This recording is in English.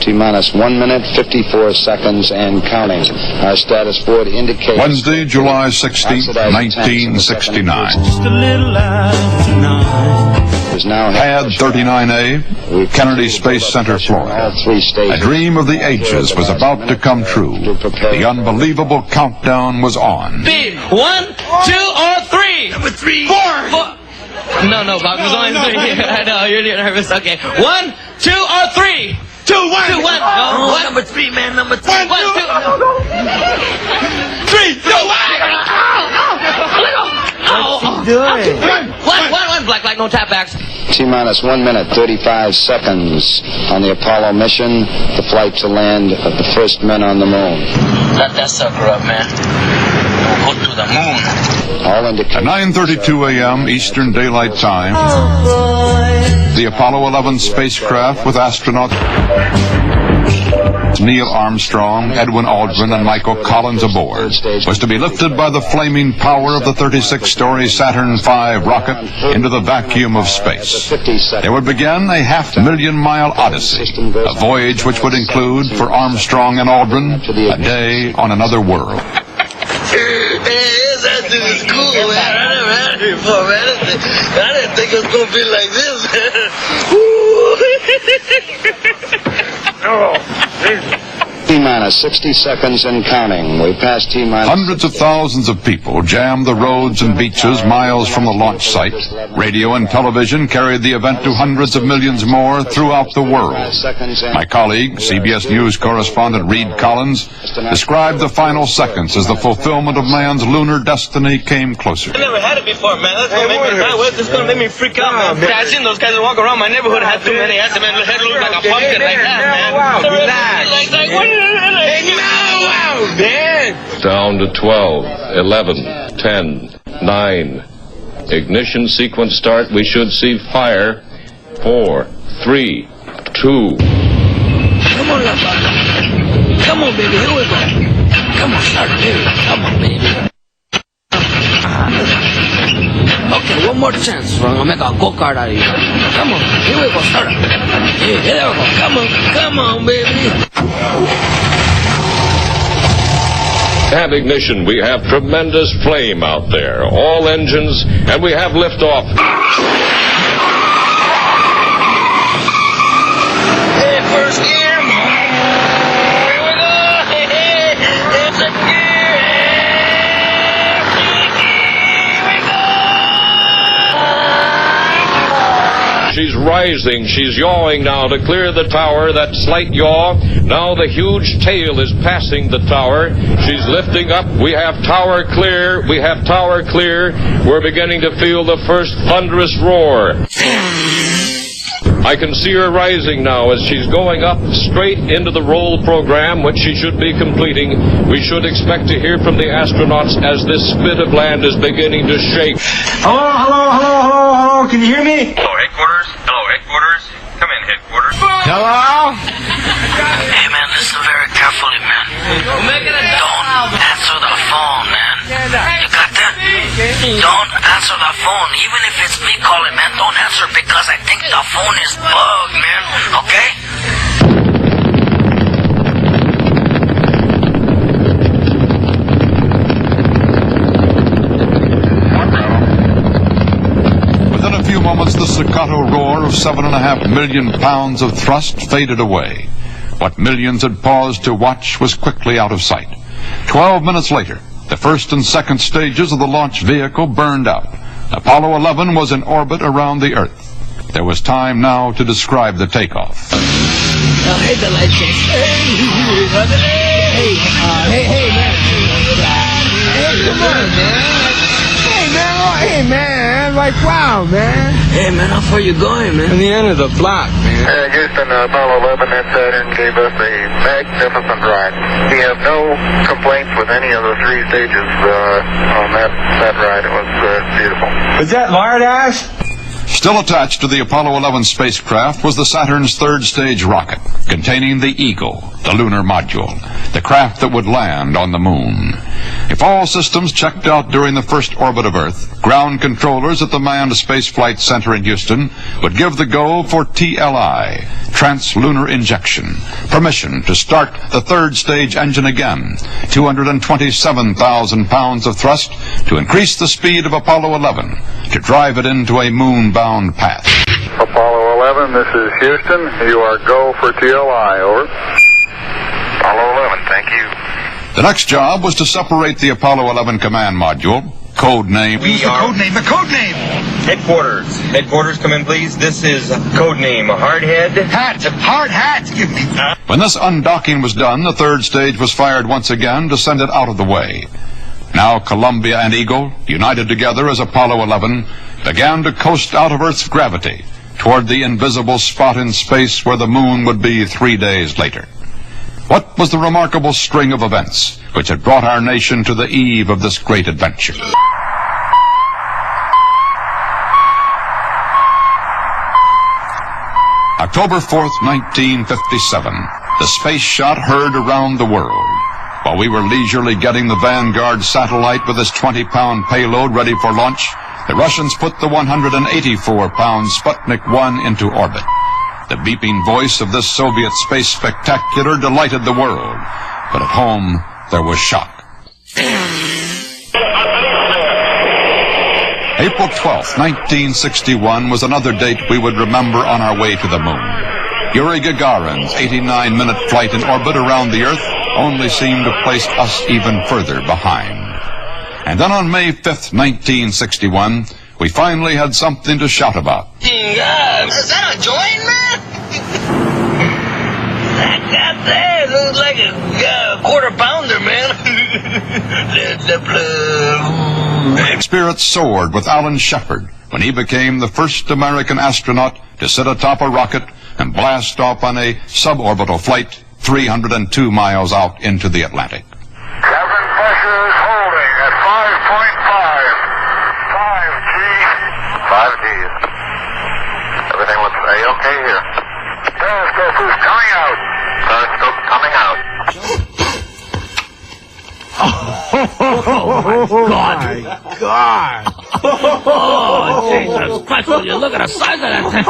T-minus 1 minute, 54 seconds and counting. Our status board indicates... Wednesday, July 16, 1969. Just a little after 9. Pad 39A, Kennedy Space Center, Florida. A dream of the ages was about to come true. The unbelievable countdown was on. 1, 2, or 3. Number 3. 4. No, Bob, there's only 3. I know, you're nervous. Okay. 1, 2, or 3. 2, 1. 2, 1. No, Oh, number 3, man. Number 3. 1, 2. 3, 2, 1. What's he doing? 1, black light, no tapbacks. T-minus 1 minute, 35 seconds on the Apollo mission, the flight to land of the first men on the moon. Let that sucker up, man. Go to the moon. All indications... At 9:32 a.m. Eastern Daylight Time, the Apollo 11 spacecraft with astronauts Neil Armstrong, Edwin Aldrin, and Michael Collins aboard was to be lifted by the flaming power of the 36-story Saturn V rocket into the vacuum of space. They would begin a 500,000-mile odyssey, a voyage which would include, for Armstrong and Aldrin, a day on another world. That dude is cool, man. I never had it before, man. I didn't think it was going to be like this, man. Oh, T-minus 60 seconds and counting. We passed T-minus... Hundreds of thousands of people jammed the roads and beaches miles from the launch site. Radio and television carried the event to hundreds of millions more throughout the world. My colleague, CBS News correspondent Reed Collins, described the final seconds as the fulfillment of man's lunar destiny came closer. I never had it before, man. That's going to make me die. It's going to make me freak out, man. I've seen those guys that walk around my neighborhood had too many. Had their head look like a pumpkin like that, man. Wow, relax. Down to 12, 11, 10, 9. Ignition sequence start. We should see fire. 4, 3, 2. Come on, Lapa. Come on, baby. Here we go. Come on, start, baby. Come on, baby. Okay, one more chance. We're gonna make a go-kart out of you. Come on, here we go. Start it. Here we go. Come on, baby. Have ignition. We have tremendous flame out there. All engines, and we have liftoff. Hey, first gear. Here we go. It's a gear. Here we go. She's rising. She's yawing now to clear the tower. That slight yaw. Now the huge tail is passing the tower. She's lifting up. We have tower clear. We have tower clear. We're beginning to feel the first thunderous roar. I can see her rising now as she's going up straight into the roll program, which she should be completing. We should expect to hear from the astronauts as this spit of land is beginning to shake. Hello. Can you hear me? Hello, headquarters. Come in, headquarters. Hello? Hey, man, listen very carefully, man. Don't answer the phone, man. You got that? Don't answer the phone. Even if it's me calling, man, don't answer because I think the phone is bugged, man. Okay? Within a few moments, the staccato roar of 7.5 million pounds of thrust faded away. What millions had paused to watch was quickly out of sight. 12 minutes later, the first and second stages of the launch vehicle burned out. Apollo 11 was in orbit around the Earth. There was time now to describe the takeoff. Now, hey, the lights. Hey, man. Hey, come on, man. Hey, man. Like, wow, man. Hey, man, how far you going, man? In the end of the block, man. Houston, Apollo 11 and Saturn gave us a magnificent ride. We have no complaints with any of the 3 stages on that ride. It was beautiful. Is that lard ash? Still attached to the Apollo 11 spacecraft was the Saturn's third stage rocket, containing the Eagle, the lunar module, the craft that would land on the moon. If all systems checked out during the first orbit of Earth, ground controllers at the Manned Spaceflight Center in Houston would give the go for TLI, trans-lunar injection, permission to start the third stage engine again, 227,000 pounds of thrust to increase the speed of Apollo 11, to drive it into a moon-bound path. Apollo 11, this is Houston. You are go for TLI, over. Apollo 11, thank you. The next job was to separate the Apollo 11 command module, code name. We are The code name. headquarters. Headquarters, come in, please. This is code name Hardhead. Hard hat. Give me. When this undocking was done, the third stage was fired once again to send it out of the way. Now Columbia and Eagle, united together as Apollo 11, began to coast out of Earth's gravity toward the invisible spot in space where the moon would be 3 days later. What was the remarkable string of events which had brought our nation to the eve of this great adventure? October 4th, 1957, the space shot heard around the world. While we were leisurely getting the Vanguard satellite with its 20-pound payload ready for launch, the Russians put the 184-pound Sputnik 1 into orbit. The beeping voice of this Soviet space spectacular delighted the world, but at home there was shock. April 12th, 1961 was another date we would remember on our way to the moon. Yuri Gagarin's 89-minute flight in orbit around the Earth only seemed to place us even further behind. And then on May 5th, 1961, we finally had something to shout about. Is that a joint, man? That there looks like a quarter pounder, man. Spirits soared with Alan Shepard when he became the first American astronaut to sit atop a rocket and blast off on a suborbital flight 302 miles out into the Atlantic. Cabin pressure is holding at 5.5. 5 G. 5 G. Everything looks A-okay here. Periscope is coming out. Periscope coming out. God! Oh, Jesus Christ, will you look at the size of that thing?